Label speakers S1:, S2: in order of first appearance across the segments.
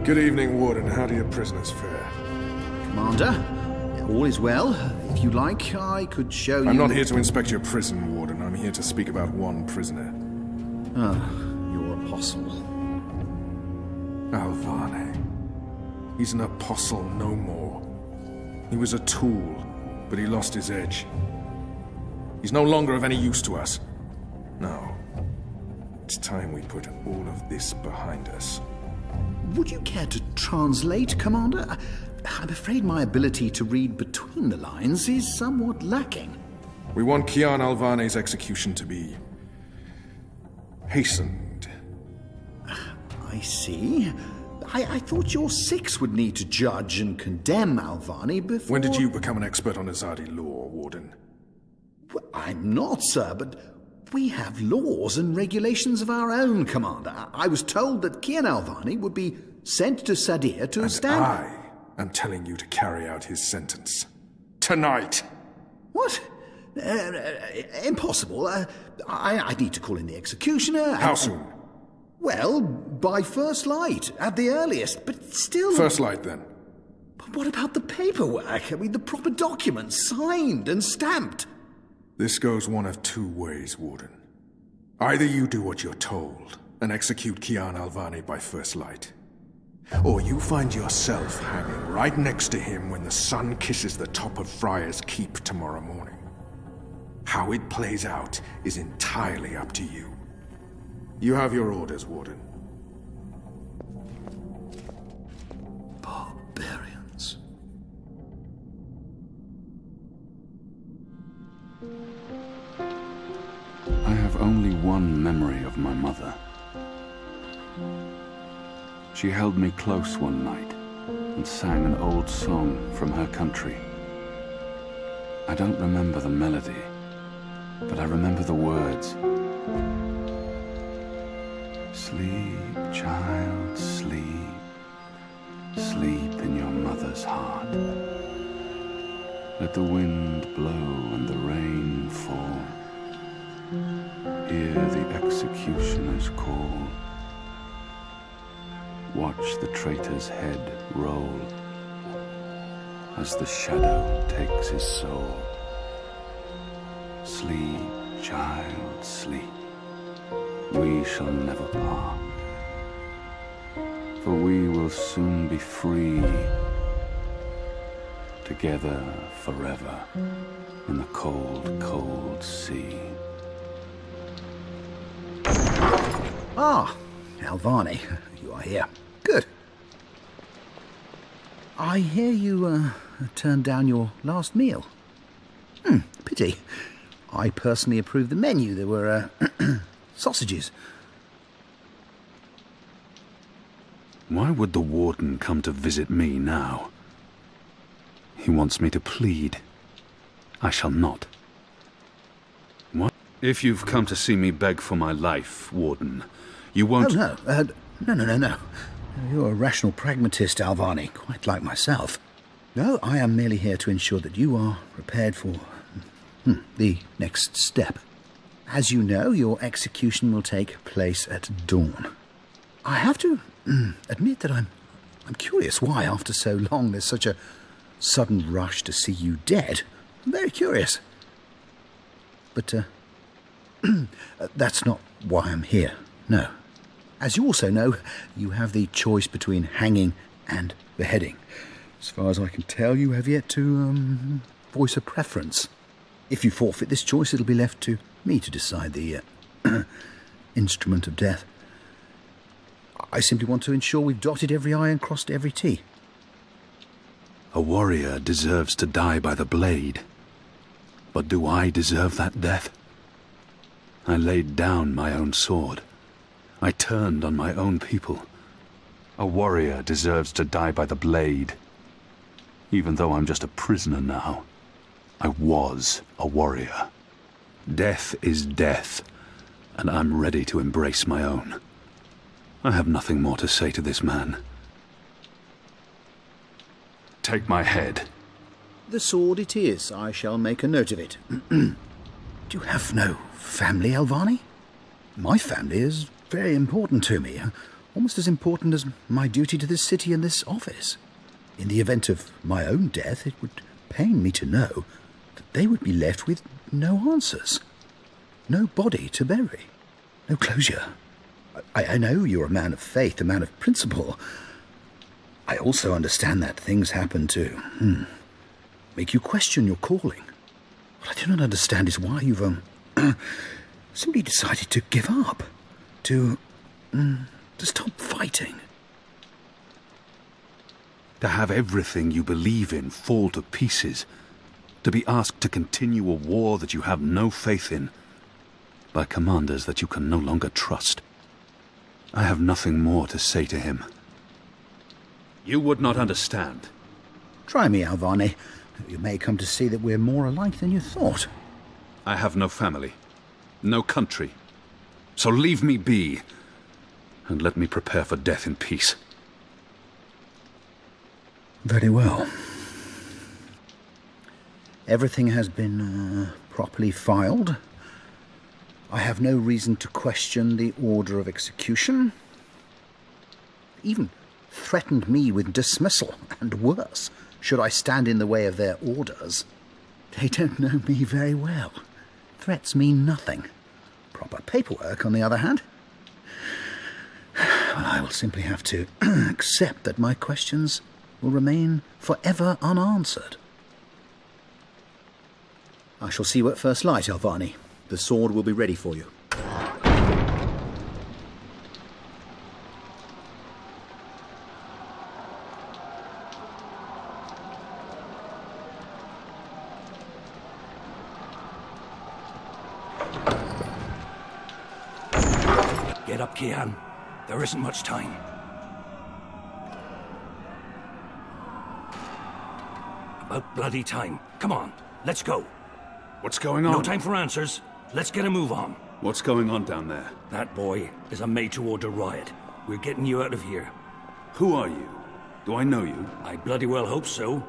S1: Good evening, Warden. How do your prisoners fare?
S2: Commander, all is well. If you like, I could show you...
S1: I'm not here to inspect your prison, Warden. I'm here to speak about one prisoner.
S2: Ah, your apostle.
S1: Alvane. He's an apostle no more. He was a tool, but he lost his edge. He's no longer of any use to us. No. It's time we put all of this behind us.
S2: Would you care to translate, Commander? I'm afraid my ability to read between the lines is somewhat lacking.
S1: We want Kian Alvane's execution to be... hastened.
S2: I see. I thought your six would need to judge and condemn Alvane before...
S1: When did you become an expert on Azadi law, Warden?
S2: Well, I'm not, sir, but we have laws and regulations of our own, Commander. I was told that Kian Alvane would be sent to Sadir to stand...
S1: I am telling you to carry out his sentence. Tonight!
S2: What? Impossible. I need to call in the executioner.
S1: How soon?
S2: Well, by first light, at the earliest, but still...
S1: First light, then.
S2: But what about the paperwork? I mean, the proper documents, signed and stamped.
S1: This goes one of two ways, Warden. Either you do what you're told and execute Kian Alvane by first light, or you find yourself hanging right next to him when the sun kisses the top of Friar's Keep tomorrow morning. How it plays out is entirely up to you. You have your orders, Warden.
S2: Barbarians.
S3: I have only one memory of my mother. She held me close one night and sang an old song from her country. I don't remember the melody, but I remember the words. Sleep, child, sleep. Sleep in your mother's heart. Let the wind blow and the rain fall. Hear the executioner's call. Watch the traitor's head roll as the shadow takes his soul. Sleep, child, sleep. We shall never part, for we will soon be free, together forever in the cold, cold sea.
S2: Ah, Alvane, you are here. Good. I hear you turned down your last meal. Pity. I personally approved the menu. There were sausages.
S3: Why would the warden come to visit me now? He wants me to plead. I shall not. What? If you've come to see me beg for my life, warden, you won't...
S2: No. You're a rational pragmatist, Alvane, quite like myself. No, I am merely here to ensure that you are prepared for the next step. As you know, your execution will take place at dawn. I have to admit that I'm curious why, after so long, there's such a sudden rush to see you dead. I'm very curious. But that's not why I'm here, no. As you also know, you have the choice between hanging and beheading. As far as I can tell, you have yet to voice a preference. If you forfeit this choice, it'll be left to me to decide the instrument of death. I simply want to ensure we've dotted every I and crossed every T.
S3: A warrior deserves to die by the blade. But do I deserve that death? I laid down my own sword. I turned on my own people. A warrior deserves to die by the blade. Even though I'm just a prisoner now, I was a warrior. Death is death, and I'm ready to embrace my own. I have nothing more to say to this man. Take my head.
S2: The sword it is. I shall make a note of it. Do you have no family, Alvane? My family is very important to me. almost as important as my duty to this city and this office. In the event of my own death, it would pain me to know that they would be left with no answers, no body to bury, no closure. I know you're a man of faith, a man of principle. I also understand that things happen to make you question your calling. What I do not understand is why you've simply decided to give up, to stop fighting.
S3: To have everything you believe in fall to pieces. To be asked to continue a war that you have no faith in, by commanders that you can no longer trust. I have nothing more to say to him. You would not understand.
S2: Try me, Alvani. You may come to see that we're more alike than you thought.
S3: I have no family, no country. So leave me be, and let me prepare for death in peace.
S2: Very well. Everything has been properly filed. I have no reason to question the order of execution. Even threatened me with dismissal, and worse, should I stand in the way of their orders. They don't know me very well. Threats mean nothing. Proper paperwork, on the other hand. I will simply have to accept that my questions will remain forever unanswered. I shall see you at first light, Alvani. The sword will be ready for you.
S4: Get up, Kian. There isn't much time. About bloody time. Come on, let's go.
S3: What's going on?
S4: No time for answers. Let's get a move on.
S3: What's going on down there?
S4: That boy is a made-to-order riot. We're getting you out of here.
S3: Who are you? Do I know you?
S4: I bloody well hope so.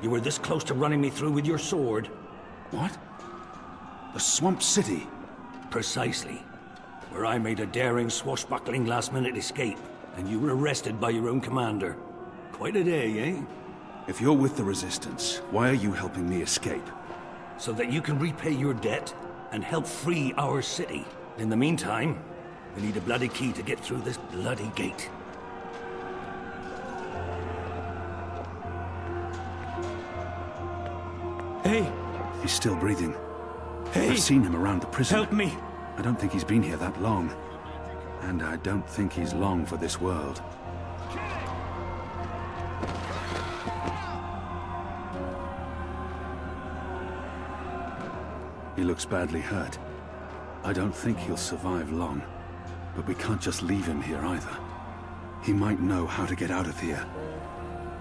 S4: You were this close to running me through with your sword.
S3: What? The Swamp City?
S4: Precisely. Where I made a daring, swashbuckling last-minute escape, and you were arrested by your own commander. Quite a day, eh?
S3: If you're with the Resistance, why are you helping me escape?
S4: So that you can repay your debt and help free our city. In the meantime, we need a bloody key to get through this bloody gate. Hey!
S3: He's still breathing.
S4: Hey!
S3: I've seen him around the prison.
S4: Help me!
S3: I don't think he's been here that long. And I don't think he's long for this world. He looks badly hurt. I don't think he'll survive long. But we can't just leave him here either. He might know how to get out of here.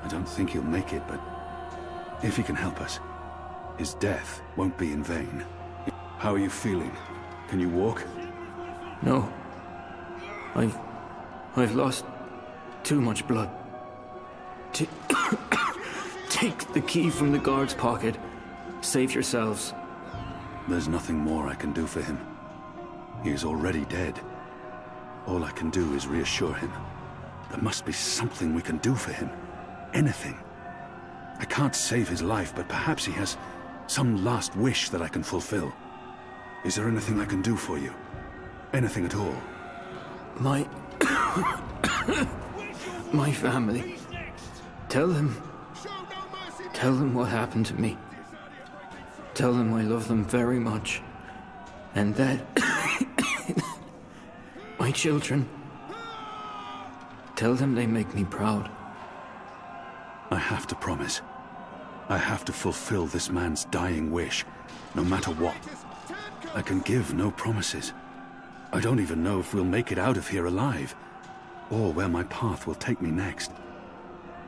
S3: I don't think he'll make it, but if he can help us, his death won't be in vain. How are you feeling? Can you walk?
S5: No. I've lost too much blood. Take the key from the guard's pocket. Save yourselves.
S3: There's nothing more I can do for him. He is already dead. All I can do is reassure him. There must be something we can do for him. Anything. I can't save his life, but perhaps he has some last wish that I can fulfill. Is there anything I can do for you? Anything at all?
S5: My family. Tell them what happened to me. Tell them I love them very much. And that my children. Tell them they make me proud.
S3: I have to promise. I have to fulfill this man's dying wish, no matter what. I can give no promises. I don't even know if we'll make it out of here alive, or where my path will take me next.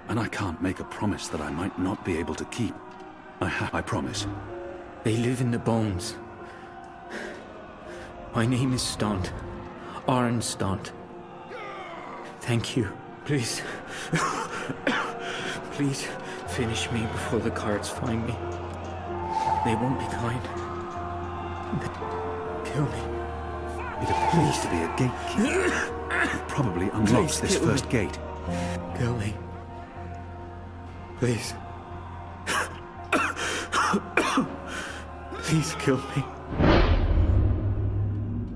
S3: And I can't make a promise that I might not be able to keep. I promise.
S5: They live in the bones. My name is Stunt. Arn Stunt. Thank you. Please. Please finish me before the guards find me. They won't be kind. Kill me.
S3: It appears to be a gatekeeper. It probably unlocks this first gate.
S5: Kill me. Please. Please kill me.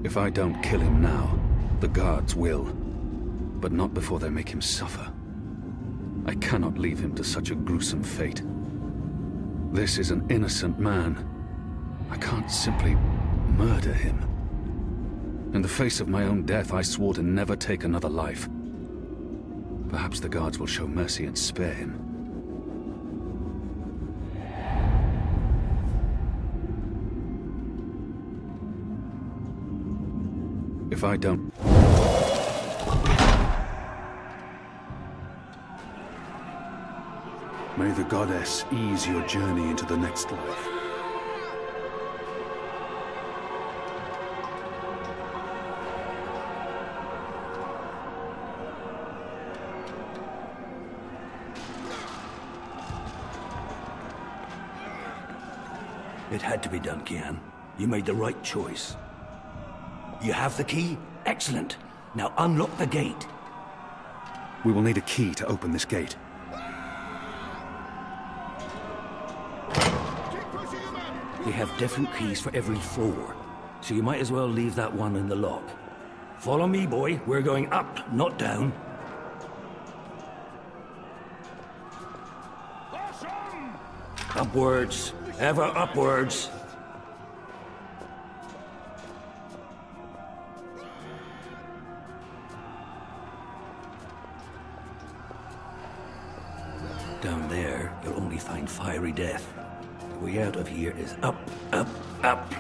S3: If I don't kill him now, the guards will. But not before they make him suffer. I cannot leave him to such a gruesome fate. This is an innocent man. I can't simply murder him. In the face of my own death, I swore to never take another life. Perhaps the guards will show mercy and spare him. If I don't... May the goddess ease your journey into the next life.
S4: It had to be done, Kian. You made the right choice. You have the key? Excellent. Now unlock the gate.
S3: We will need a key to open this gate.
S4: We have different keys for every floor, so you might as well leave that one in the lock. Follow me, boy. We're going up, not down. Upwards. Ever upwards. Down there, you'll only find fiery death. The way out of here is up, up, up.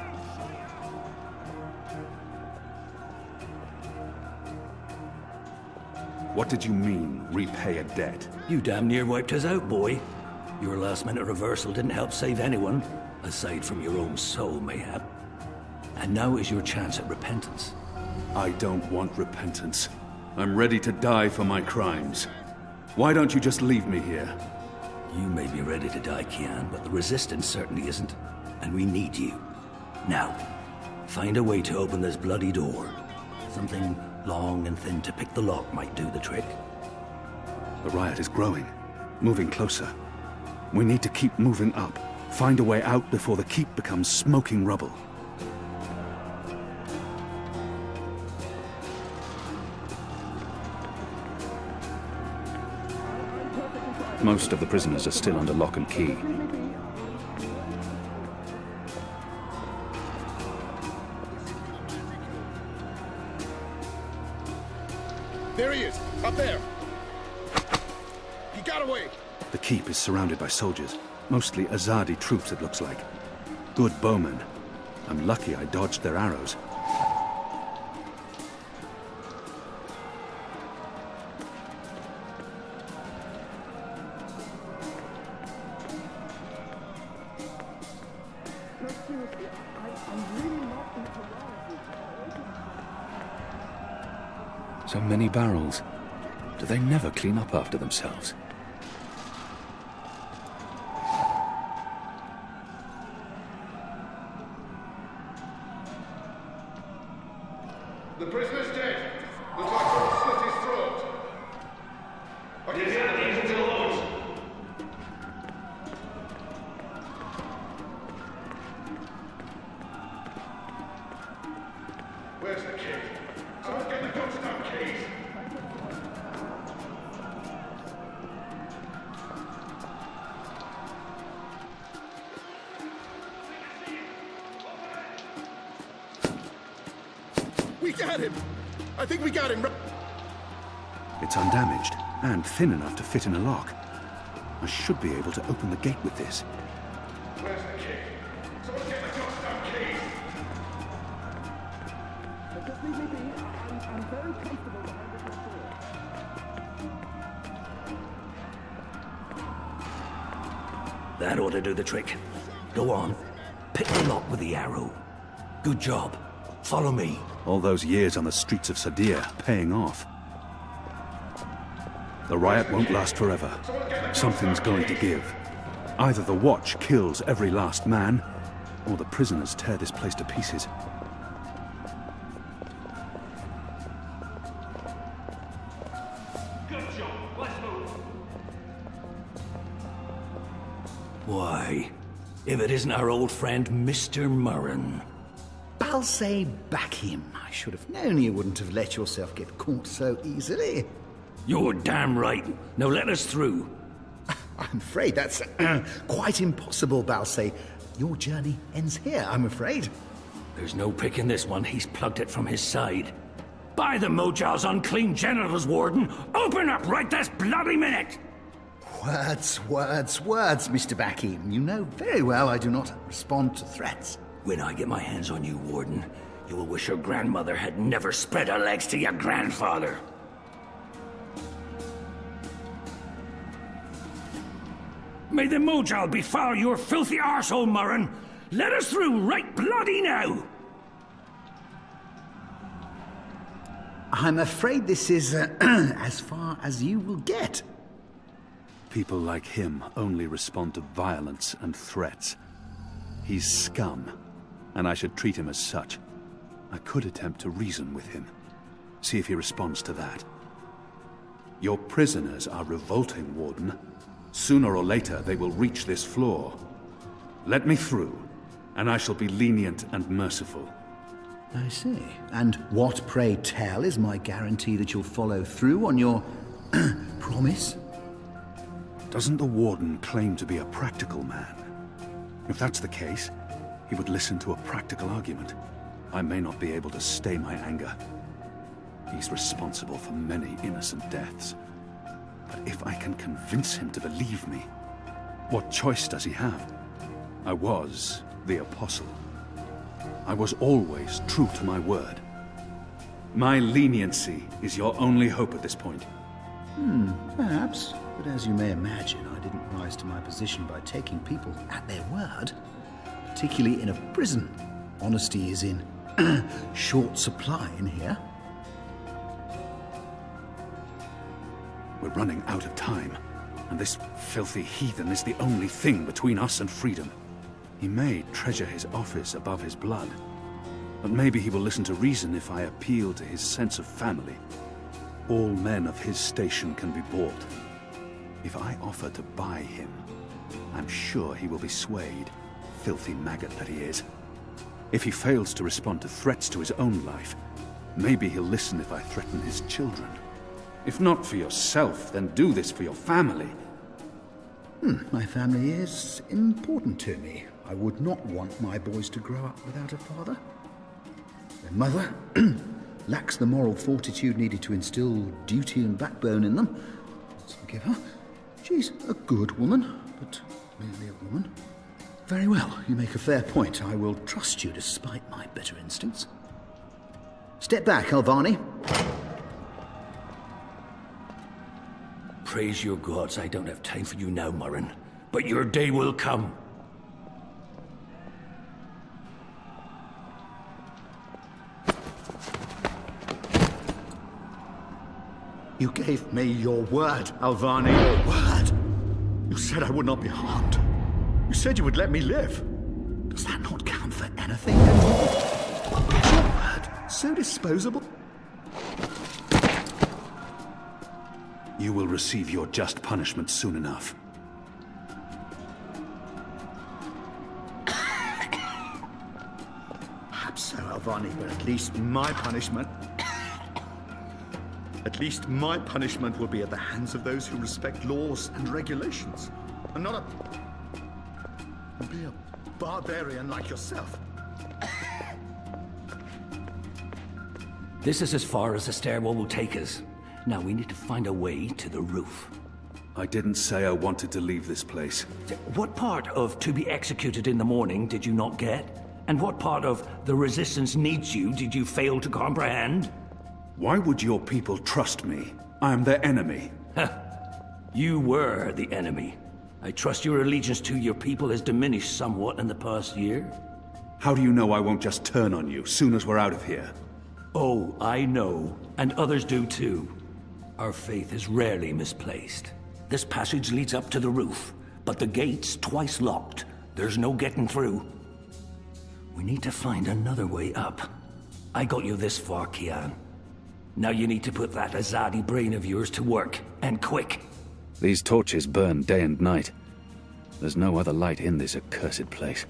S3: What did you mean, repay a debt?
S4: You damn near wiped us out, boy. Your last-minute reversal didn't help save anyone, aside from your own soul, mayhap. And now is your chance at repentance.
S3: I don't want repentance. I'm ready to die for my crimes. Why don't you just leave me here?
S4: You may be ready to die, Kian, but the Resistance certainly isn't. And we need you. Now, find a way to open this bloody door. Something long and thin to pick the lock might do the trick.
S3: The riot is growing, moving closer. We need to keep moving up. Find a way out before the keep becomes smoking rubble. Most of the prisoners are still under lock and key.
S6: There he is, up there. He got away.
S3: The keep is surrounded by soldiers, mostly Azadi troops it looks like. Good bowmen. I'm lucky I dodged their arrows. So many barrels. Do they never clean up after themselves?
S6: The prisoner's dead. Looks like someone slit his throat. Where's the key? Someone get the goddamn keys. We got him! I think we got him.
S3: It's undamaged, and thin enough to fit in a lock. I should be able to open the gate with this.
S6: Where's the key? Someone get the goddamn keys.
S7: I'm very comfortable behind this door.
S4: That ought to do the trick. Go on. Pick the lock with the arrow. Good job. Follow me.
S3: All those years on the streets of Sadir paying off. The riot won't last forever. Something's going to give. Either the Watch kills every last man, or the prisoners tear this place to pieces.
S4: Why, if it isn't our old friend, Mr. Murren.
S2: Balsay Bakim. I should have known you wouldn't have let yourself get caught so easily.
S4: You're damn right. Now let us through.
S2: I'm afraid that's quite impossible, Balsay. Your journey ends here, I'm afraid.
S4: There's no picking this one. He's plugged it from his side. By the Mojal's unclean genitals, Warden! Open up right this bloody minute!
S2: Words, Mr. Bakim. You know very well I do not respond to threats.
S4: When I get my hands on you, Warden, you will wish your grandmother had never spread her legs to your grandfather. May the Mojal befoul your filthy arsehole, Murren! Let us through right bloody now!
S2: I'm afraid this is as far as you will get.
S3: People like him only respond to violence and threats. He's scum, and I should treat him as such. I could attempt to reason with him, see if he responds to that. Your prisoners are revolting, Warden. Sooner or later, they will reach this floor. Let me through, and I shall be lenient and merciful.
S2: I see. And what, pray tell, is my guarantee that you'll follow through on your promise?
S3: Doesn't the Warden claim to be a practical man? If that's the case, he would listen to a practical argument. I may not be able to stay my anger. He's responsible for many innocent deaths. But if I can convince him to believe me, what choice does he have? I was the apostle. I was always true to my word. My leniency is your only hope at this point.
S2: Perhaps. But as you may imagine, I didn't rise to my position by taking people at their word. Particularly in a prison. Honesty is in short supply in here.
S3: We're running out of time, and this filthy heathen is the only thing between us and freedom. He may treasure his office above his blood, but maybe he will listen to reason if I appeal to his sense of family. All men of his station can be bought. If I offer to buy him, I'm sure he will be swayed, filthy maggot that he is. If he fails to respond to threats to his own life, maybe he'll listen if I threaten his children. If not for yourself, then do this for your family.
S2: My family is important to me. I would not want my boys to grow up without a father. Their mother lacks the moral fortitude needed to instill duty and backbone in them. Let's forgive her. She's a good woman, but merely a woman. Very well, you make a fair point. I will trust you despite my better instincts. Step back, Alvani.
S4: Praise your gods, I don't have time for you now, Murren. But your day will come.
S2: You gave me your word, Alvani. Your word. You said I would not be harmed. You said you would let me live. Does that not count for anything anymore? Is your word so disposable?
S3: You will receive your just punishment soon enough.
S2: Perhaps so, Alvani, but at least my punishment... At least my punishment will be at the hands of those who respect laws and regulations, and not be a barbarian like yourself.
S4: This is as far as the stairwell will take us. Now we need to find a way to the roof.
S3: I didn't say I wanted to leave this place.
S4: What part of to be executed in the morning did you not get? And what part of the resistance needs you did you fail to comprehend?
S3: Why would your people trust me? I am their enemy.
S4: You were the enemy. I trust your allegiance to your people has diminished somewhat in the past year.
S3: How do you know I won't just turn on you soon as we're out of here?
S4: Oh, I know. And others do too. Our faith is rarely misplaced. This passage leads up to the roof, but the gate's twice locked. There's no getting through. We need to find another way up. I got you this far, Kian. Now you need to put that Azadi brain of yours to work, and quick.
S3: These torches burn day and night. There's no other light in this accursed place.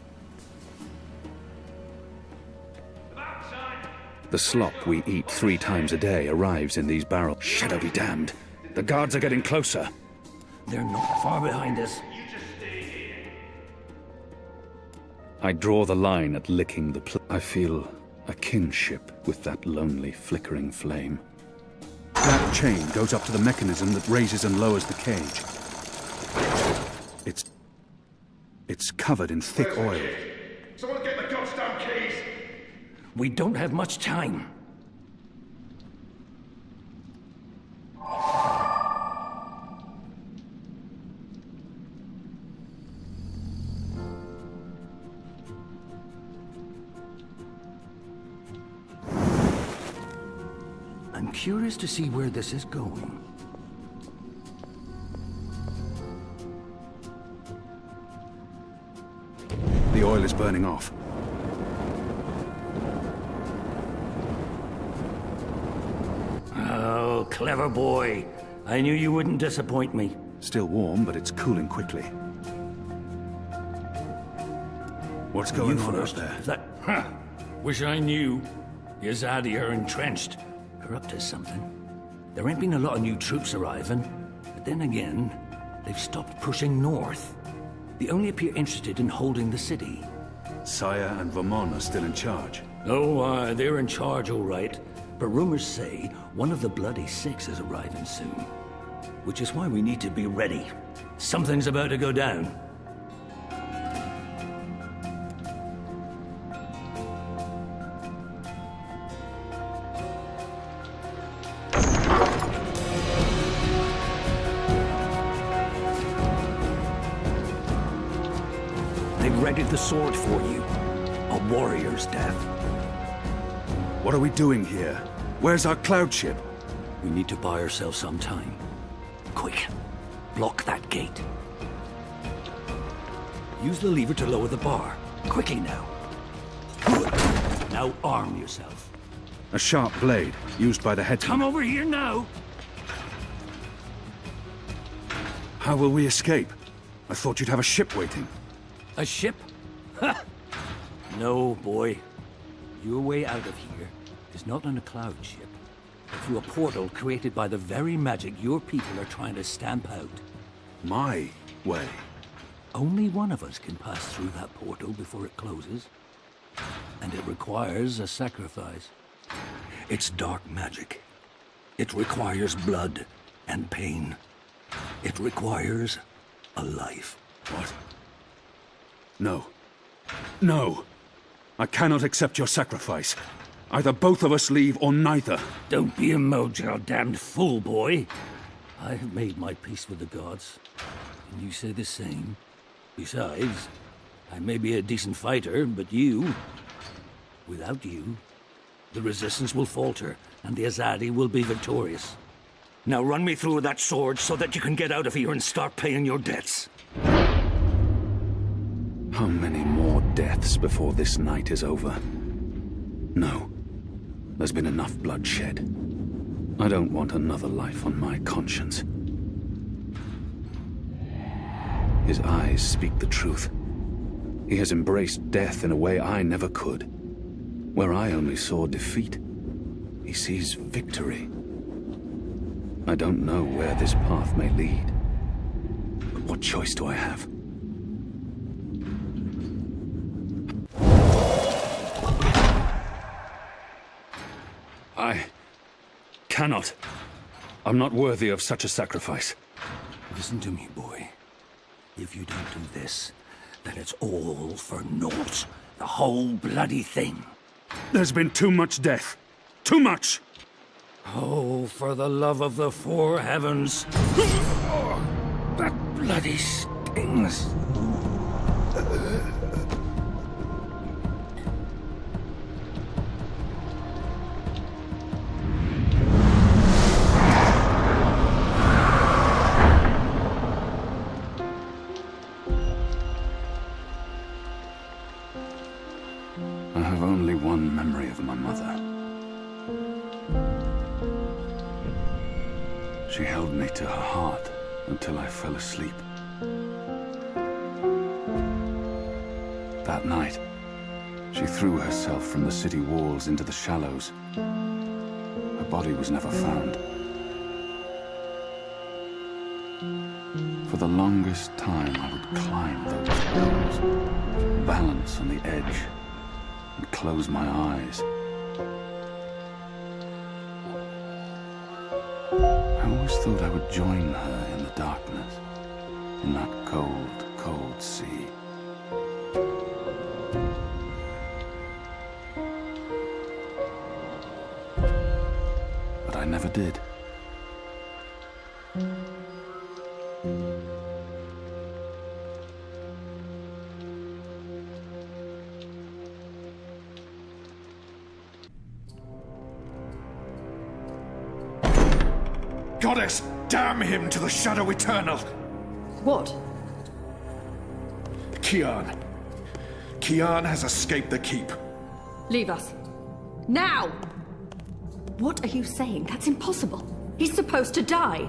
S3: The slop we eat 3 times a day arrives in these barrels. Shadow be damned. The guards are getting closer.
S4: They're not far behind us.
S3: I draw the line at licking the I feel a kinship with that lonely, flickering flame. That chain goes up to the mechanism that raises and lowers the cage. It's covered in thick oil.
S6: Someone get the goddamn keys!
S4: We don't have much time. I'm curious to see where this is going.
S3: The oil is burning off.
S4: Oh, clever boy. I knew you wouldn't disappoint me.
S3: Still warm, but it's cooling quickly. What's going on out there?
S4: Wish I knew. The Azadi are entrenched. They're up to something. There ain't been a lot of new troops arriving, but then again, they've stopped pushing north. They only appear interested in holding the city.
S3: Saya and Vermont are still in charge.
S4: Oh, they're in charge, all right. But rumors say one of the Bloody Six is arriving soon. Which is why we need to be ready. Something's about to go down. They've readied the sword for you. A warrior's death.
S3: What are we doing here? Where's our cloud ship?
S4: We need to buy ourselves some time. Quick, block that gate. Use the lever to lower the bar. Quickly now. Good. Now arm yourself.
S3: A sharp blade, used by the headsman.
S4: Come over here now!
S3: How will we escape? I thought you'd have a ship waiting.
S4: A ship? Ha! No, boy. Your way out of here is not on a cloud ship, but through a portal created by the very magic your people are trying to stamp out.
S3: My way.
S4: Only one of us can pass through that portal before it closes. And it requires a sacrifice. It's dark magic. It requires blood and pain. It requires a life.
S3: What? No. No! I cannot accept your sacrifice. Either both of us leave or neither.
S4: Don't be a mojo damned fool, boy. I have made my peace with the gods. And you say the same. Besides, I may be a decent fighter, but without you, the resistance will falter, and the Azadi will be victorious. Now run me through that sword so that you can get out of here and start paying your debts.
S3: How many more deaths before this night is over? No. There's been enough bloodshed. I don't want another life on my conscience. His eyes speak the truth. He has embraced death in a way I never could. Where I only saw defeat, he sees victory. I don't know where this path may lead. But what choice do I have? I cannot. I'm not worthy of such a sacrifice.
S4: Listen to me, boy. If you don't do this, then it's all for naught. The whole bloody thing.
S3: There's been too much death. Too much!
S4: Oh, for the love of the four heavens. Oh, that bloody stings.
S3: I have only one memory of my mother. heart until I fell asleep. That night, she threw herself from the city walls into the shallows. Her body was never found. For the longest time, I would climb those hills, balance on the edge, and close my eyes. I always thought I would join her in the darkness, in that cold, cold sea. But I never did.
S1: Goddess, damn him to the shadow eternal!
S8: What?
S1: Kian. Kian has escaped the keep.
S8: Leave us. Now! What are you saying? That's impossible. He's supposed to die.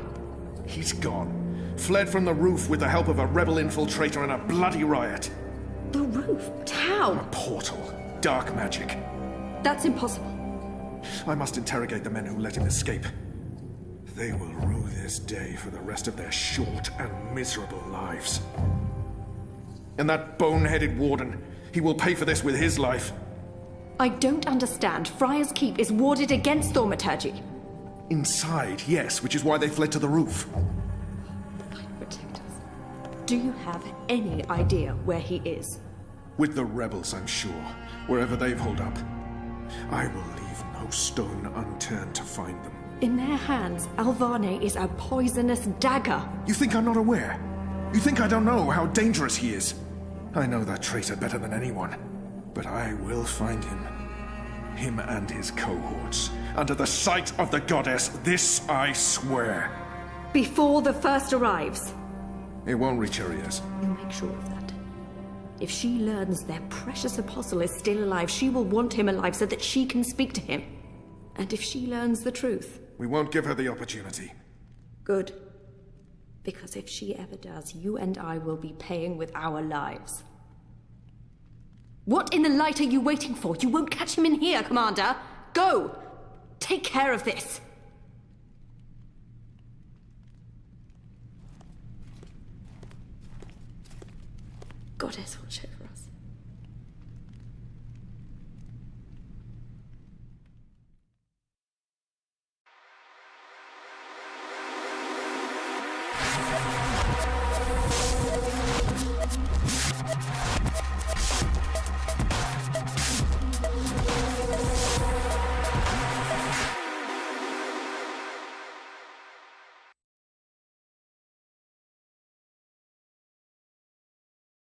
S1: He's gone. Fled from the roof with the help of a rebel infiltrator in a bloody riot.
S8: The roof? But how?
S1: A portal. Dark magic.
S8: That's impossible.
S1: I must interrogate the men who let him escape. They will rue this day for the rest of their short and miserable lives. And that bone-headed warden, he will pay for this with his life.
S8: I don't understand. Friar's Keep is warded against thaumaturgy.
S1: Inside, yes, which is why they fled to the roof.
S8: Protect us. Do you have any idea where he is?
S1: With the rebels, I'm sure. Wherever they've holed up. I will leave no stone unturned to find them.
S8: In their hands, Alvane is a poisonous dagger.
S1: You think I'm not aware? You think I don't know how dangerous he is? I know that traitor better than anyone. But I will find him. Him and his cohorts. Under the sight of the goddess, this I swear.
S8: Before the first arrives.
S1: It won't reach her ears.
S8: You make sure of that. If she learns their precious apostle is still alive, she will want him alive so that she can speak to him. And if she learns the truth...
S1: We won't give her the opportunity.
S8: Good. Because if she ever does, you and I will be paying with our lives. What in the light are you waiting for? You won't catch him in here, Commander. Go! Take care of this. Goddess watch over